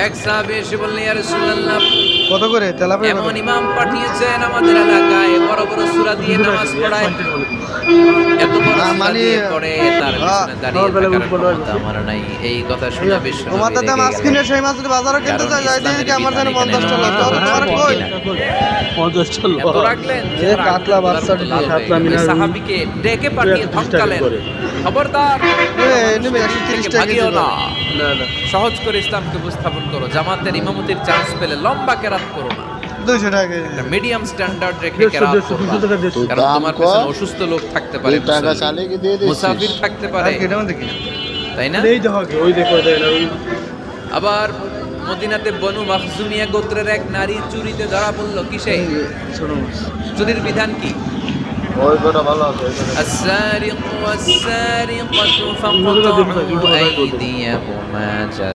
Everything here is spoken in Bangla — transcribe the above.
এক সাহাবী এসে বললেন, ইয়া রাসূলুল্লাহ, কত করে তেলাপিয়া? এমন ইমাম পাঠিয়েছেন আমাদের এলাকায় বড় বড় সূরা দিয়ে নামাজ পড়ায়, এত বড় সূরা দিয়ে পড়ে, তার পিছনে দাঁড়িয়ে থাকার ক্ষমতা আমার নাই। এই কথা শুনে বিশ্বনবী তোমার তো রেগে মাছ গেলেন। কিনে সেই মাছ যদি বাজারে কিনতে যায় যাই দেখি আমার যেন 50 টাকা তো তোমার কই 50 টাকা এত রাখলেন যে এই কাতলা বাচ্চা ওই সাহাবীকে ডেকে পাঠিয়ে ধমকালেন, খবরদার নেমে 130 টাকা ভাগিও না, না না সহজ করে ইসলামকে উপস্থাপন করো, জামাতের ইমামতির চান্স পেলে লম্বা কেরাত করো না, 200 টাকা মিডিয়াম স্ট্যান্ডার্ড রেখে কেরাত করবা, কারণ তোমার পেছনে অসুস্থ লোক থাকতে পারে, মুসাফির থাকতে পারে, আর কেমন দেখি তাই না? এই দেখো ওই দেখো দেয় না ওই আবার মদিনাতে বনু মাখজুমিয়া গোত্রের এক নারী চুরিতে ধরা পড়ল। কিসে? ছোট মাছ চুরির বিধান কি? ওই কোটা ভালো আছে السارق والسارقة فاقطعوا أيديهما